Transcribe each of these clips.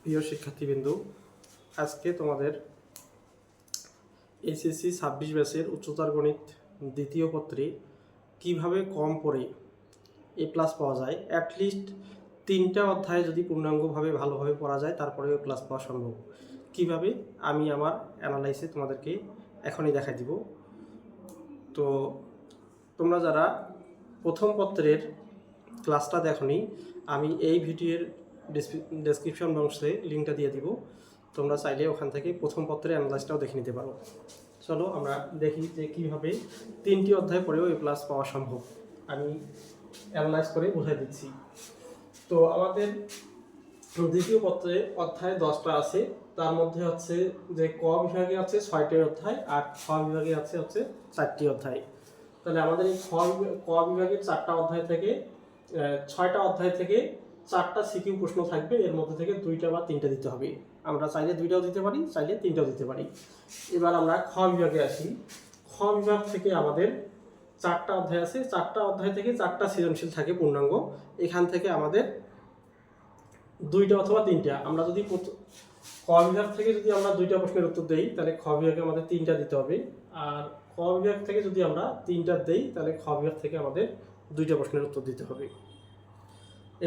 প্রিয় শিক্ষার্থীবৃন্দু, আজকে তোমাদের এসএসসি 26 ব্যাচের উচ্চতর গণিত দ্বিতীয় পত্রে কিভাবে কম পড়ে A+ পাওয়া যায়। অ্যাটলিস্ট 3টা অধ্যায় যদি পূর্ণাঙ্গভাবে ভালোভাবে পড়া যায় তারপরে A+ পাওয়া সম্ভব। কিভাবে আমি আমার অ্যানালাইসে তোমাদেরকে এখনই দেখাই দিব। তো তোমরা যারা প্রথম পত্রের ক্লাসটা দেখোনি, আমি এই ভিডিওর ডেসক্রিপশন বক্সে লিঙ্কটা দিয়ে দিব। তোমরা চাইলে ওখান থেকে প্রথম পত্রের অ্যানালাইসটাও দেখে নিতে পারো। চলো আমরা দেখি যে কীভাবে 3টি অধ্যায় পড়েও A+ পাওয়া সম্ভব। আমি অ্যানালাইজ করে বুঝাই দিচ্ছি। তো আমাদের দ্বিতীয় পত্রে অধ্যায় 10টা আছে, তার মধ্যে হচ্ছে যে ক বিভাগে আছে 6টি অধ্যায় আর খ বিভাগে আছে 4টি অধ্যায়। তাহলে আমাদের এই ক বিভাগের 4টা অধ্যায় থেকে 6টা অধ্যায় থেকে 4টা সিকিউ প্রশ্ন থাকবে, এর মধ্যে থেকে 2টা বা 3টা দিতে হবে। আমরা চাইলে 2টাও দিতে পারি, চাইলে 3টাও দিতে পারি। এবার আমরা খ বিভাগে আসি। খ বিভাগ থেকে আমাদের 4টা অধ্যায় আছে, 4টা অধ্যায় থেকে 4টা সৃজনশীল থাকে পূর্ণাঙ্গ। এখান থেকে আমাদের 2টা অথবা 3টা, আমরা যদি ক বিভাগ থেকে যদি আমরা 2টা প্রশ্নের উত্তর দেই তাহলে খ বিভাগে আমাদের 3টা দিতে হবে, আর ক বিভাগ থেকে যদি আমরা 3টা দেই তাহলে খ বিভাগ থেকে আমাদের 2টা প্রশ্নের উত্তর দিতে হবে।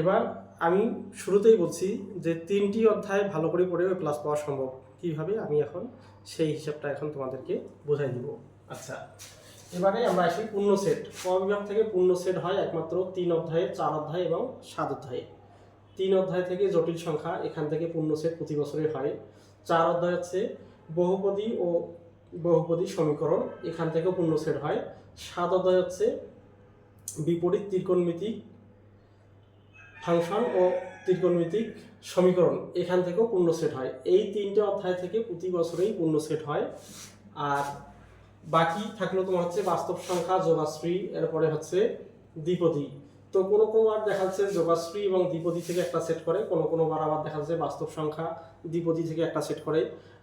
এবার আমি শুরুতেই বলছি যে 3টি অধ্যায় ভালো করে পড়েও A+ পাওয়া সম্ভব। কীভাবে আমি এখন সেই হিসাবটা এখন তোমাদেরকে বোঝাই দিব। আচ্ছা, এবারে আমরা আসি পূর্ণ সেট। ক বিভাগ থেকে পূর্ণ সেট হয় একমাত্র 3 অধ্যায়ে, 4 অধ্যায় এবং 7 অধ্যায়ে। 3 অধ্যায় থেকে জটিল সংখ্যা, এখান থেকে পূর্ণ সেট প্রতি বছরই হয়। 4 অধ্যায় হচ্ছে বহুপদী ও বহুপদী সমীকরণ, এখান থেকেও পূর্ণ সেট হয়। 7 অধ্যায় হচ্ছে বিপরীত ত্রিকোণমিতিক ফাংশন ও ত্রিকোণমিতিক সমীকরণ, এখান থেকেও পূর্ণ সেট হয়। এই 3টে অধ্যায় থেকে প্রতি বছরেই পূর্ণ সেট হয়। আর বাকি থাকলো তোমার হচ্ছে বাস্তব সংখ্যা, যোগাশ্রী, এরপরে হচ্ছে দ্বিপদী। তো কোনো বার দেখা যাচ্ছে যোগাশ্রী এবং দ্বিপদী থেকে একটা সেট করে, কোনো বার আবার দেখা যাচ্ছে বাস্তব সংখ্যা দ্বিপদী থেকে একটা সেট করে,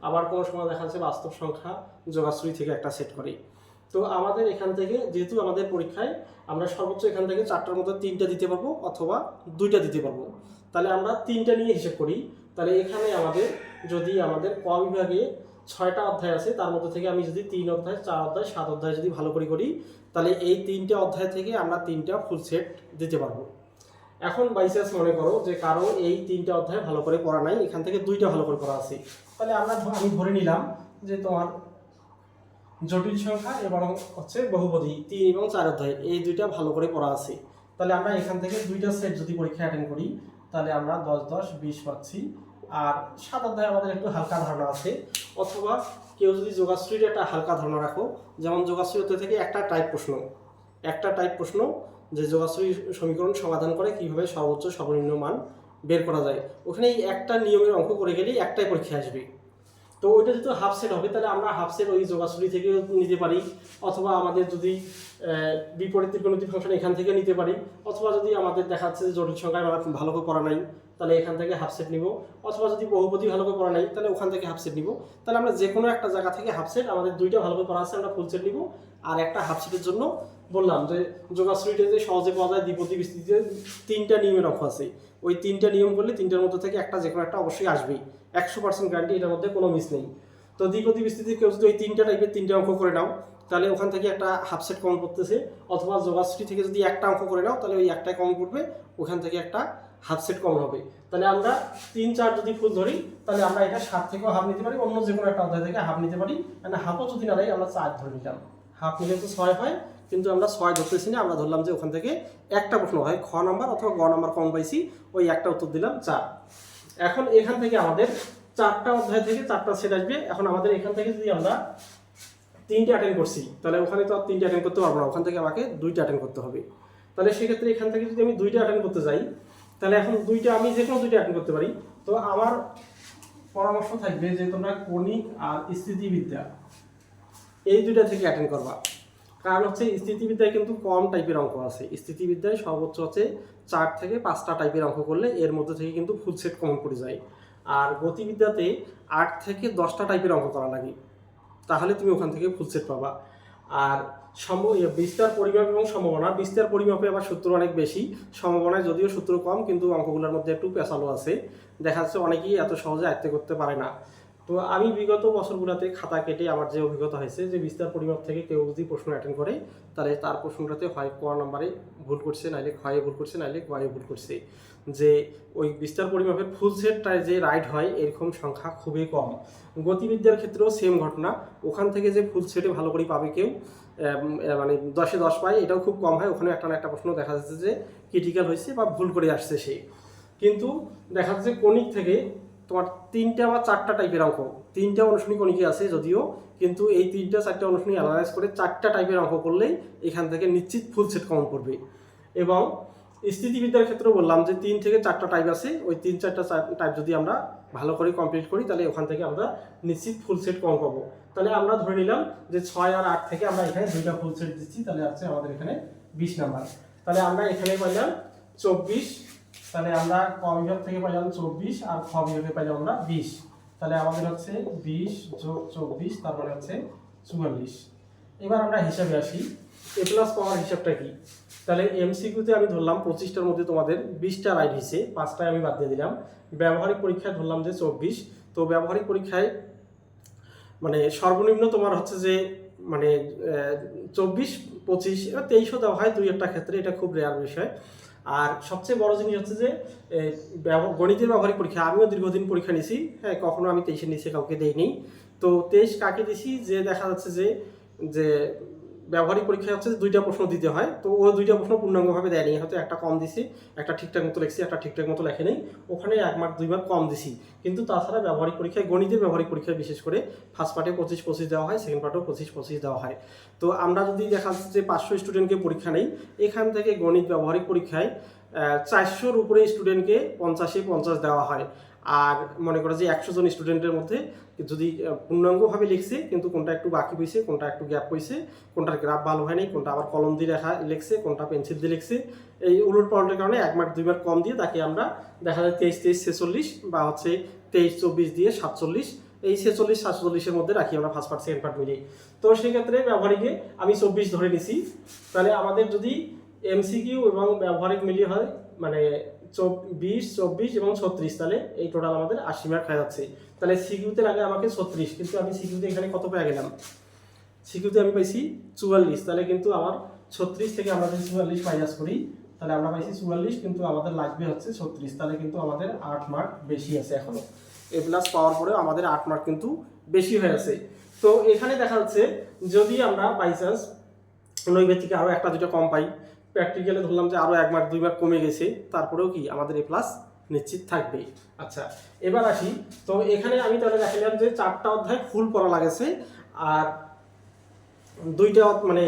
আবার কোনো সময় দেখা যাচ্ছে বাস্তব সংখ্যা যোগাশ্রী থেকে একটা সেট করে। তো আমাদের এখান থেকে যেহেতু আমাদের পরীক্ষায় আমরা সর্বোচ্চ এখান থেকে 4টার মধ্যে 3টা দিতে পারবো অথবা 2টা দিতে পারবো, তাহলে আমরা 3টা নিয়ে হিসেব করি। তাহলে এখানে যদি আমাদের ক বিভাগে 6টা অধ্যায় আছে, তার মধ্যে থেকে আমি যদি 3 অধ্যায়, 4 অধ্যায়, 7 অধ্যায় যদি ভালো করে করি, তাহলে এই 3টে অধ্যায় থেকে আমরা 3টা ফুল সেট দিতে পারবো। এখন বাইচান্স মনে করো যে কারো এই 3টা অধ্যায় ভালো করে পড়া নাই, এখান থেকে 2টা ভালো করে পড়া আছে, তাহলে আমি ধরে নিলাম যে তোমার জটিল সংখ্যা এবং হচ্ছে বহুপদী 3 এবং 4 অধ্যায় এই 2টা ভালো করে পড়া আছে। তাহলে আমরা এখান থেকে 2টা সেট যদি পরীক্ষা অ্যাটেন্ড করি তাহলে আমরা 10 10 20 পাচ্ছি। আর 7 অধ্যায় আমাদের একটু হালকা ধারণা আছে, অথবা কেউ যদি যোগাশ্রীর একটা হালকা ধারণা রাখো, যেমন যোগাশ্রী অধ্যায় থেকে একটা টাইপ প্রশ্ন যে যোগাশ্রী সমীকরণ সমাধান করে কিভাবে সর্বোচ্চ সর্বনিম্ন মান বের করা যায়, ওখানে এই একটা নিয়মের অঙ্ক করে গেলেই একটাই পরীক্ষা আসবে। তো ওইটা যেহেতু হাফ সেট হবে, তাহলে আমরা হাফ সেট ওই যোগাশ্রী থেকে নিতে পারি, অথবা আমাদের যদি বিপরীত ত্রিকোণমিতিক ফাংশন এখান থেকে নিতে পারি, অথবা যদি আমাদের দেখা যাচ্ছে জটিল সংখ্যায় ভালো করে পড়া নাই তাহলে এখান থেকে হাফ সেট নিব, অথবা যদি বহুপদী ভালো করে পড়া নাই তাহলে ওখান থেকে হাফ সেট নিব। তাহলে আমরা যে কোনো একটা জায়গা থেকে হাফ সেট, আমাদের 2টা ভালো করে পড়া আছে আমরা ফুল সেট নিব। আর একটা হাফ সেটের জন্য বললাম যে যোগাশ্রীটা যে সহজে পাওয়া যায়, দ্বিপদী বিস্তৃতিতে 3টা নিয়মের অঙ্ক আছে, ওই 3টা নিয়ম করলে 3টার মধ্যে থেকে একটা যে কোনো একটা অবশ্যই আসবেই, 100% গ্যারান্টি, এটার মধ্যে কোনো মিস নেই। তো দ্বিপদী বিস্তৃতির কেউ যদি ওই 3টা টাইপের 3টা অঙ্ক করে নাও তাহলে ওখান থেকে একটা হাফ সেট কমন পড়তেছে, অথবা যোগাশ্রী থেকে যদি একটা অঙ্ক করে নাও তাহলে ওই একটাই কমন পড়বে, ওখান থেকে একটা হাফ সেট কমন হবে। তাহলে আমরা 3 4 যদি ফুল ধরি তাহলে আমরা এটা 7 থেকেও হাফ নিতে পারি, অন্য যে কোনো একটা অধ্যায় থেকে হাফ নিতে পারি। মানে হাফও যদি না নেই আমরা 4 ধরে নিলাম, হাফ নিলে তো 6 হয়, কিন্তু আমরা 6 ধরতেছি না, আমরা ধরলাম যে ওখান থেকে একটা প্রশ্ন হয় খ নাম্বার অথবা গ নাম্বার কম পাইছি, ওই একটা উত্তর দিলাম 4। এখন এখান থেকে আমাদের 4টা অধ্যায় থেকে 4টা সেট আসবে। এখন আমাদের এখান থেকে যদি আমরা 3টে অ্যাটেন্ড করছি তাহলে ওখানে তো আর 3টে অ্যাটেন্ড করতে পারবো না, ওখান থেকে আমাকে 2টা অ্যাটেন্ড করতে হবে। তাহলে সেক্ষেত্রে এখান থেকে যদি আমি 2টা অ্যাটেন্ড করতে যাই তাহলে এখন 2টা আমি যে কোনো 2টা অ্যাটেন্ড করতে পারি। তো আমার পরামর্শ থাকবে যে তোমরা কণিক আর স্থিতিবিদ্যা এই 2টা থেকে অ্যাটেন্ড করবা। কারণ হচ্ছে স্থিতিবিদ্যায় কিন্তু কম টাইপের অঙ্ক আছে, স্থিতিবিদ্যায় সর্বোচ্চ হচ্ছে 4 থেকে 5টা টাইপের অঙ্ক করলে এর মধ্যে থেকে কিন্তু ফুল সেট কমন পড়ে যায়। আর গতিবিদ্যাতে 8 থেকে 10টা টাইপের অঙ্ক করা লাগে, তাহলে তুমি ওখান থেকে ফুল সেট পাবা। আর বিস্তার পরিমাপ এবং সম্ভাবনা। বিস্তার পরিমাপে আবার সূত্র অনেক বেশি, সম্ভাবনায় যদিও সূত্র কম, কিন্তু অঙ্কগুলোর মধ্যে একটু পেঁচালো আছে। দেখা যাচ্ছে অনেকেই এত সহজে আয়ত্ত করতে পারে না। তো আমি বিগত বছরগুলোতে খাতা কেটে আমার যে অভিজ্ঞতা হয়েছে যে বিস্তার পরিমাপ থেকে কেউ যদি প্রশ্ন অ্যাটেন্ড করে তাহলে তার প্রশ্নটাতে হয় ক নাম্বারে ভুল করছে, নাইলে ক্ষয়ে ভুল করছে, নাইলে কয়ে ভুল করছে। যে ওই বিস্তার পরিমাপের ফুল সেটটায় যে রাইট হয় এরকম সংখ্যা খুবই কম। গতিবিদ্যার ক্ষেত্রেও সেম ঘটনা, ওখান থেকে যে ফুল সেটে ভালো করে পাবে কেউ মানে 10-এ 10 পায়, এটাও খুব কম হয়। ওখানে একটা না একটা প্রশ্ন দেখা যাচ্ছে যে ক্রিটিক্যাল হয়েছে বা ভুল করে আসছে সে। কিন্তু দেখা যাচ্ছে কণিক থেকে তোমার 3টা বা 4টা টাইপের অঙ্ক, 3টা অনুশীলনী কণিকই আছে যদিও, কিন্তু এই 3টা 4টা অনুশীলনী অ্যানালাইজ করে 4টা টাইপের অঙ্ক করলেই এখান থেকে নিশ্চিত ফুল সেট কমন পড়বে। এবং স্থিতিবিদ্যার ক্ষেত্রে বললাম যে 3 থেকে 4টা টাইপ আছে, ওই 3-4টা টাইপ যদি আমরা ভালো করে কমপ্লিট করি তাহলে ওখান থেকে আমরা নিশ্চিত ফুল সেট কমন পাবো। তাহলে আমরা ধরে নিলাম যে 6 আর 8 থেকে আমরা এখানে 2টা ফুল সেট দিচ্ছি, তাহলে আছে আমাদের এখানে 20 নাম্বার। তাহলে আমরা এখানে পাইলাম 24, তাহলে আমরা ক বিভাগ থেকে পাইলাম 24 আর খ বিভাগে পাইলাম আমরা 20। তাহলে আমাদের হচ্ছে 20 যোগ 24, তারপরে হচ্ছে 44। এবার আমরা হিসাবে আসি, এ প্লাস পাওয়ার হিসাবটা কি। তাহলে এমসিকিউতে আমি ধরলাম 25টার মধ্যে তোমাদের 20টা রাইট হয়েছে, 5টায় আমি বাদ দিয়ে দিলাম। ব্যবহারিক পরীক্ষায় ধরলাম যে 24। তো ব্যবহারিক পরীক্ষায় মানে সর্বনিম্ন তোমার হচ্ছে যে মানে 24, 25, 23ও দেওয়া হয় 2-একটা ক্ষেত্রে, এটা খুব রেয়ার বিষয়। আর সবচেয়ে বড় জিনিস হচ্ছে যে গণিতের ব্যবহারিক পরীক্ষা আমিও দীর্ঘদিন পরীক্ষা নিছি, হ্যাঁ, কখনো আমি 23-এর নিচে কাউকে দেইনি। তো 23 কাকে দিছি, যে দেখা যাচ্ছে যে যে ব্যবহারিক পরীক্ষায় হচ্ছে 2টা প্রশ্ন দিতে হয়, তো ওই 2টা প্রশ্ন পূর্ণাঙ্গভাবে দেয়নি, হয়তো একটা কম দিছি, একটা ঠিকঠাক মতো লিখছি, একটা ঠিকঠাক মতো লেখে নেই, ওখানে 1 মার্ক 2 মার্ক কম দিছি। কিন্তু তাছাড়া ব্যবহারিক পরীক্ষায়, গণিতের ব্যবহারিক পরীক্ষায় বিশেষ করে ফার্স্ট পার্টে 25-25 দেওয়া হয়, সেকেন্ড পার্টেও 25-25 দেওয়া হয়। তো আমরা যদি দেখা যাচ্ছে যে 500 স্টুডেন্টকে পরীক্ষা নেই, এখান থেকে গণিত ব্যবহারিক পরীক্ষায় 400-র উপরে স্টুডেন্টকে 50-এ 50 দেওয়া হয়। আর মনে করো যে 100 জন স্টুডেন্টের মধ্যে যদি পূর্ণাঙ্গভাবে লিখছে কিন্তু কোনটা একটু বাকি হয়েছে, কোনটা একটু গ্যাপ হয়েছে, কোনটার গ্রাফ ভালো হয় নাই, কোনটা আবার কলম দিয়ে লিখছে, কোনটা পেন্সিল দিয়ে লিখছে, এই উলট পালটের কারণে 1 মার্ক 2 মার্ক কম দিয়ে তাকে আমরা দেখা যায় 23-23-46 বা হচ্ছে 23-24 দিয়ে 47, এই 46-47-এর মধ্যে রাখি আমরা ফার্স্ট পার্ট সেকেন্ড পার্ট মিলিয়ে। তো সেক্ষেত্রে ব্যবহারিকে আমি 24 ধরে নিছি। তাহলে আমাদের যদি এমসিকিউ এবং ব্যবহারিক মিলিয়ে হয় মানে 20, 24 এবং 36, তাহলে এই টোটাল আমাদের 80 মার্ক হয়ে যাচ্ছে। তাহলে সিকিউতে লাগে আমাকে 36, কিন্তু আমি সিকিউতে এখানে কত পেয়ে গেলাম, সিকিউতে আমি পাইছি 44। তাহলে কিন্তু আমার 36 থেকে আমরা যদি 44 মাইনাস করি তাহলে আমরা পাইছি 44, কিন্তু আমাদের লাগবে হচ্ছে 36। তাহলে কিন্তু আমাদের 8 মার্ক বেশি আছে এখনো, এ প্লাস পাওয়ার পরেও আমাদের 8 মার্ক কিন্তু বেশি হয়ে আছে। তো এখানে দেখা যাচ্ছে যদি আমরা বাই চান্স নৈবেদ থেকে আরও 1-2টা কম পাই, প্র্যাকটিক্যালে ধরলাম যে আরও 1 মার্ক 2 মার্ক কমে গেছে, তারপরেও কি আমাদের এ প্লাস নিশ্চিত থাকবে। আচ্ছা, এবার আসি। তো এখানে আমি তাহলে দেখালাম যে 4টা অধ্যায় ফুল পড়া লাগেছে, আর 2টা মানে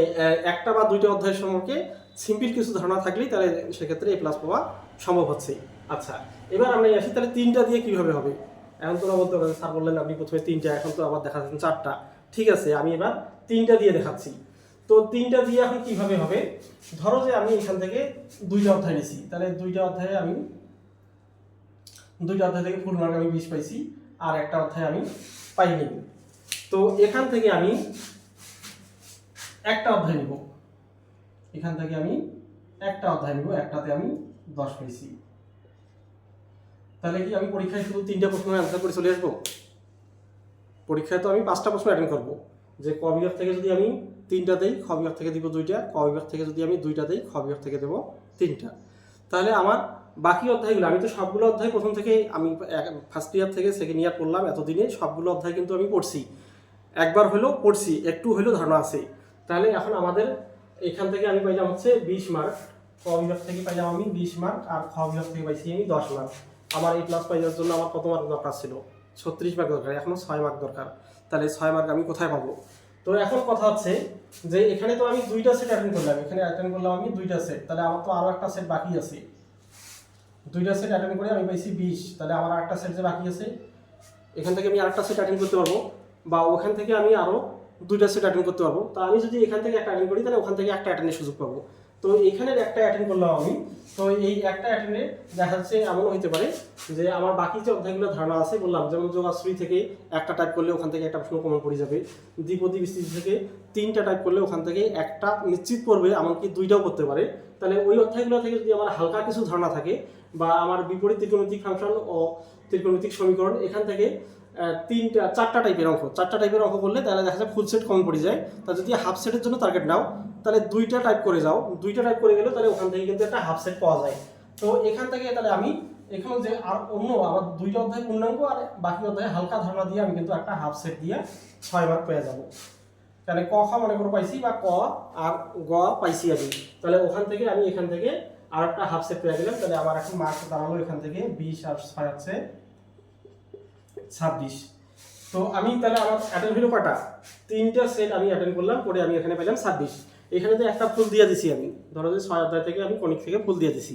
1টা বা 2টা অধ্যায় সম্পর্কে সিম্পল কিছু ধারণা থাকলেই তাহলে সেক্ষেত্রে এ প্লাস পাওয়া সম্ভব হচ্ছে। আচ্ছা, এবার আমরা আসি তাহলে 3টা দিয়ে কীভাবে হবে। এখন তোরা বলতে পারেন স্যার বললেন আপনি প্রথমে 3টা, এখন তো আবার দেখাচ্ছেন 4টা। ঠিক আছে, আমি এবার 3টা দিয়ে দেখাচ্ছি। তো 3টা দিয়ে এখন কীভাবে হবে, ধরো যে আমি এখান থেকে 2টা অধ্যায় নিছি, তাহলে 2টা অধ্যায়ে আমি 2টা অধ্যায় থেকে ফুল মার্ক আমি 20 পাইছি, আর একটা অধ্যায় আমি পাইনি। তো এখান থেকে আমি একটা অধ্যায় নিব, এখান থেকে আমি একটা অধ্যায় নিব, একটাতে আমি 10 পেয়েছি। তাহলে কি আমি পরীক্ষায় শুধু 3টা প্রশ্নের অ্যান্সার করে চলে আসবো? পরীক্ষায় তো আমি 5টা প্রশ্ন অ্যাটেন্ড করবো, যে ক বিভাগ থেকে যদি আমি 3টা দেই, খ বিভাগ থেকে দিব 2টা, ক বিভাগ থেকে যদি আমি 2টা দেই, খ বিভাগ থেকে দেবো 3টা। তাহলে আমার বাকি অধ্যায়গুলো, আমি তো সবগুলো অধ্যায় প্রথম থেকে আমি ফার্স্ট ইয়ার থেকে সেকেন্ড ইয়ার পড়লাম, এতদিনে সবগুলো অধ্যায় কিন্তু আমি পড়ছি, একবার হলেও পড়ছি, একটু হলেও ধারণা আছে। তাহলে এখন আমাদের এখান থেকে আমি পাইলাম হচ্ছে 20 মার্ক, ক বিভাগ থেকে পাইলাম আমি 20 মার্ক, আর খ বিভাগ থেকে পাইছি আমি 10 মার্ক। আমার এই প্লাস পাইবার জন্য আমার কত মার্ক দরকার ছিল? 36 মার্ক দরকার, এখনো 6 মার্ক দরকার। তাহলে 6 মার্ক আমি কোথায় পাবো? তো এখন কথা হচ্ছে যে এখানে তো আমি 2টা সেট অ্যাটেন্ড করলাম, এখানে অ্যাটেন্ড করলাম আমি 2টা সেট, তাহলে আমার তো আরও একটা সেট বাকি আছে। 2টা সেট অ্যাটেন্ড করে আমি পাইছি 20, তাহলে আমার আরেকটা সেট যে বাকি আছে, এখান থেকে আমি আরেকটা সেট অ্যাটেন্ড করতে পারবো, বা ওখান থেকে আমি আরও 2টা সেট অ্যাটেন্ড করতে পারবো। তা আমি যদি এখান থেকে একটা অ্যাটেন্ড করি তাহলে ওখান থেকে একটা অ্যাটেন্ডের সুযোগ পাবো। তো এখানের একটা অ্যাটেন্ড করলাম আমি। তো এই একটা অ্যাটেন্ডে দেখা যাচ্ছে এমন হইতে পারে যে আমার বাকি যে অধ্যায়গুলো ধারণা আছে বললাম, যেমন যোগাশ্রী থেকে একটা টাইপ করলে ওখান থেকে একটা প্রশ্ন কমন পড়ে যাবে, দ্বিপদী বিস্তৃতি থেকে 3টা টাইপ করলে ওখান থেকে একটা নিশ্চিত পড়বে, এমনকি 2টাও করতে পারে। তাহলে ওই অধ্যায়গুলো থেকে যদি আমার হালকা কিছু ধারণা থাকে, বা আমার বিপরীত ত্রিকোণমিতিক ফাংশন ও ত্রিকোণমিতিক সমীকরণ এখান থেকে 4টা টাইপের অঙ্ক করলে তাহলে দেখা যায় ফুল সেট কমন পড়ে যায়। তা যদি হাফ সেটের জন্য টার্গেট নাও তাহলে 2টা টাইপ করে যাও, 2টা টাইপ করে গেলে তাহলে ওখান থেকে কিন্তু একটা হাফ সেট পাওয়া যায়। তো এখান থেকে তাহলে আমি এখানে যে আর অন্য আমার 2টা অধ্যায় পূর্ণাঙ্গ আর বাকি অধ্যায়ে হালকা ধারণা দিয়ে আমি কিন্তু একটা হাফ সেট দিয়ে 6 মার্ক পেয়ে যাব। তাহলে ক খ মনে করো পাইছি, বা ক আর গ পাইছি আমি, তাহলে ওখান থেকে আমি এখান থেকে আর একটা হাফ সেট পেয়ে গেলাম। তাহলে আমার এখন মার্ক দাঁড়ালো এখান থেকে 20 আর 6 হচ্ছে 26। তো আমি তাহলে আমার অ্যাটেন্ড হলো কটা, 3টা সেট আমি অ্যাটেন্ড করলাম, করে আমি এখানে পেলাম 26। এখানে তো একটা ফুল দিয়ে দিছি আমি, ধরো যে 6 অধ্যায় থেকে আমি কণিক থেকে ফুল দিয়ে দিছি।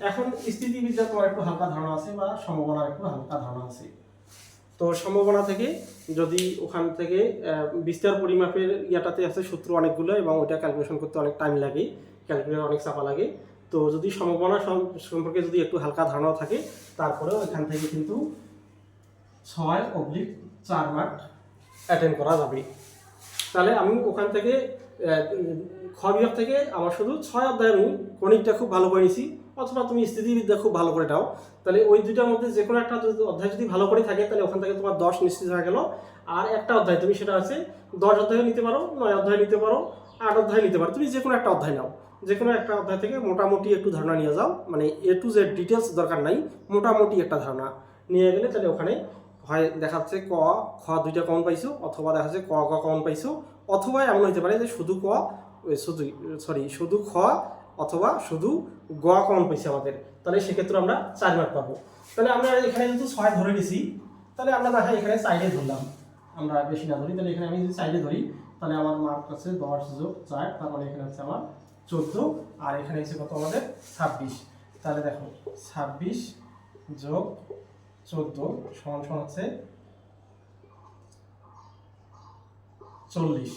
এখন স্থিতিবিদ্যা তোমার একটু হালকা ধারণা আছে, বা সম্ভাবনার একটু হালকা ধারণা আছে। তো সম্ভাবনা থেকে যদি ওখান থেকে বিস্তার পরিমাপের ইয়াটাতে আছে সূত্র অনেকগুলো, এবং ওটা ক্যালকুলেশন করতে অনেক টাইম লাগে, ক্যালকুলেটর অনেক চাপা লাগে। তো যদি সম্ভাবনা সম্পর্কে যদি একটু হালকা ধারণা থাকে, তারপরেও এখান থেকে কিন্তু 6/4 মার্ক অ্যাটেন্ড করা যাবে। তাহলে আমি ওখান থেকে খ বিভাগ থেকে আমার শুধু 6 অধ্যায় আমি গণিতটা খুব ভালো করে নিছি, অথবা তুমি স্থিতিবিদ্যা খুব ভালো করে নাও, তাহলে ওই দুইটার মধ্যে যে কোনো একটা অধ্যায় যদি ভালো করে থাকে তাহলে ওখান থেকে তোমার 10 নিশ্চিত হয়ে গেল। আর একটা অধ্যায় তুমি সেটা আছে 10 অধ্যায় নিতে পারো, 9 অধ্যায় নিতে পারো, 8 অধ্যায় নিতে পারো, তুমি যে কোনো একটা অধ্যায় নাও, যে কোনো একটা অধ্যায় থেকে মোটামুটি একটু ধারণা নিয়ে যাও, মানে A to Z ডিটেলস দরকার নাই, মোটামুটি একটা ধারণা নিয়ে গেলে তাহলে ওখানে হয় দেখা যাচ্ছে ক খ 2টা কমন পাইছো, অথবা দেখা যাচ্ছে ক গ কমন পাইছো, অথবা এমন হইতে পারে যে শুধু শুধু খ অথবা শুধু গ কমন পাইছে আমাদের, তাহলে সেক্ষেত্রে আমরা 4 মার্ক পাবো। তাহলে আমরা এখানে যেহেতু 6 ধরে নিছি, তাহলে আমরা না হয় এখানে সাইডে ধরলাম, আমরা বেশি না ধরি। তাহলে এখানে আমি যদি সাইডে ধরি তাহলে আমার মার্ক আছে 10 যোগ 4, তার মানে এখানে হচ্ছে আমার 14, আর এখানে হচ্ছে কত আমাদের 26। তাহলে দেখো 26 যোগ 14 সমান সমান হচ্ছে 40।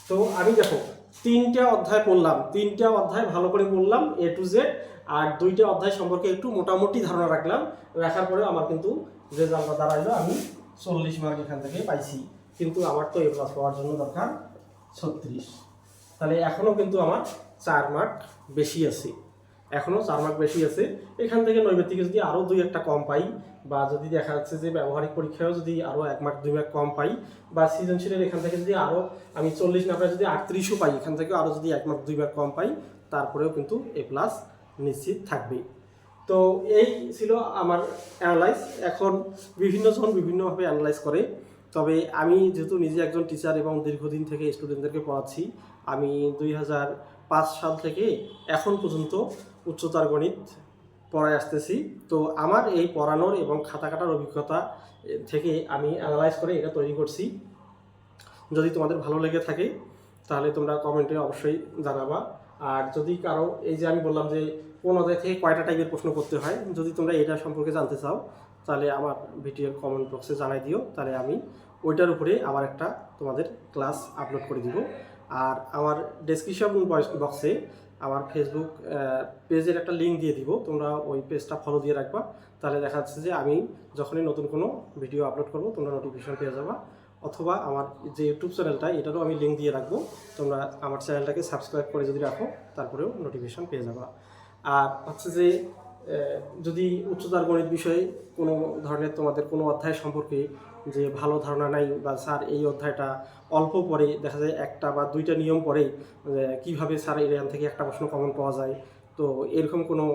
তো আমি দেখো 3টা অধ্যায় পড়লাম, 3টা অধ্যায় ভালো করে পড়লাম A to Z, আর 2টা অধ্যায় সম্পর্কে একটু মোটামুটি ধারণা রাখলাম, রাখার পরে আমার কিন্তু রেজাল্টটা দাঁড়াইলো আমি 40 মার্ক এখান থেকে পাইছি। কিন্তু আমার তো A+ পাওয়ার জন্য দরকার 36। তাহলে এখনও কিন্তু আমার 4 মার্ক বেশি আছে, এখনও 4 মার্ক বেশি আছে। এখান থেকে নৈবেত্তিকে যদি আরও 2-1টা কম পাই, বা যদি দেখা যাচ্ছে যে ব্যবহারিক পরীক্ষায়ও যদি আরও 1 মার্ক 2 মার্ক কম পাই, বা সৃজনশীলের এখান থেকে যদি আরও আমি 40 না পাই, যদি 38ও পাই, এখান থেকে আরও যদি 1 মার্ক 2 মার্ক কম পাই, তারপরেও কিন্তু A+ নিশ্চিত থাকবে। তো এই ছিল আমার অ্যানালাইজ। এখন বিভিন্ন জন বিভিন্নভাবে অ্যানালাইজ করে, তবে আমি যেহেতু নিজে একজন টিচার এবং দীর্ঘদিন থেকে স্টুডেন্টদেরকে পড়াচ্ছি, আমি 2005 সাল থেকে এখন পর্যন্ত উচ্চতর গণিত পড়ায় আসতেছি। তো আমার এই পড়ানোর এবং খাতা কাটার অভিজ্ঞতা থেকে আমি অ্যানালাইজ করে এটা তৈরি করছি। যদি তোমাদের ভালো লেগে থাকে তাহলে তোমরা কমেন্টে অবশ্যই জানাবা। আর যদি কারো এই যে আমি বললাম যে কোন অধ্যায় থেকে কয়টা টাইপের প্রশ্ন করতে হয়, যদি তোমরা এটা সম্পর্কে জানতে চাও তাহলে আমার ভিডিওর কমেন্ট বক্সে জানাই দিও, তাহলে আমি ওইটার উপরে আবার একটা তোমাদের ক্লাস আপলোড করে দিব। আর আমার ডেসক্রিপশন বক্সে আমার ফেসবুক পেজের একটা লিঙ্ক দিয়ে দিব, তোমরা ওই পেজটা ফলো দিয়ে রাখবা, তাহলে দেখা যাচ্ছে যে আমি যখনই নতুন কোনো ভিডিও আপলোড করব তোমরা নোটিফিকেশন পেয়ে যাবা। অথবা আমার যে ইউটিউব চ্যানেলটা, এটারও আমি লিঙ্ক দিয়ে রাখবো, তোমরা আমার চ্যানেলটাকে সাবস্ক্রাইব করে যদি রাখো তারপরেও নোটিফিকেশন পেয়ে যাবা। আর হচ্ছে যে যদি উচ্চতর গণিত বিষয়ে কোনো ধরনের তোমাদের কোনো অধ্যায় সম্পর্কে যে ভালো ধারণা নাই, বা স্যার এই অধ্যায়টা অল্প পড়ে, দেখা যায় 1টা বা 2টা নিয়ম পড়ে, কীভাবে স্যার এখান থেকে একটা প্রশ্ন কমন পাওয়া যায়, তো এরকম কোনো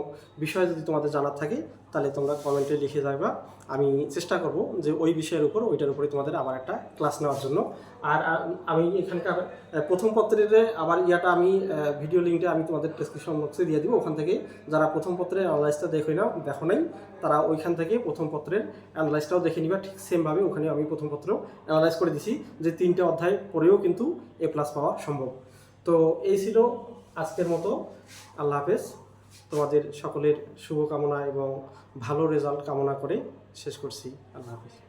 বিষয় যদি তোমাদের জানার থাকে তাহলে তোমরা কমেন্টে লিখে যাবা, আমি চেষ্টা করব যে ওই বিষয়ের উপর ওইটার উপরে তোমাদের আবার একটা ক্লাস নেওয়ার জন্য। আর আমি এখানকার প্রথম পত্রের আবার ইয়াটা আমি ভিডিও লিঙ্কটা আমি তোমাদের ডেসক্রিপশন বক্সে দিয়ে দিব, ওখান থেকে যারা প্রথম পত্রের অ্যানালাইজটা দেখো নাই তারা ওইখান থেকে প্রথম পত্রের অ্যানালাইজটাও দেখে নিবা। ঠিক সেমভাবে ওখানে আমি প্রথম পত্র অ্যানালাইজ করে দিছি যে 3টে অধ্যায় পড়েও কিন্তু A+ পাওয়া সম্ভব। তো এই ছিল আজকের মতো। আল্লাহ হাফেজ। তোমাদের সকলের শুভকামনা এবং ভালো রেজাল্ট কামনা করে শেষ করছি। আল্লাহ হাফেজ।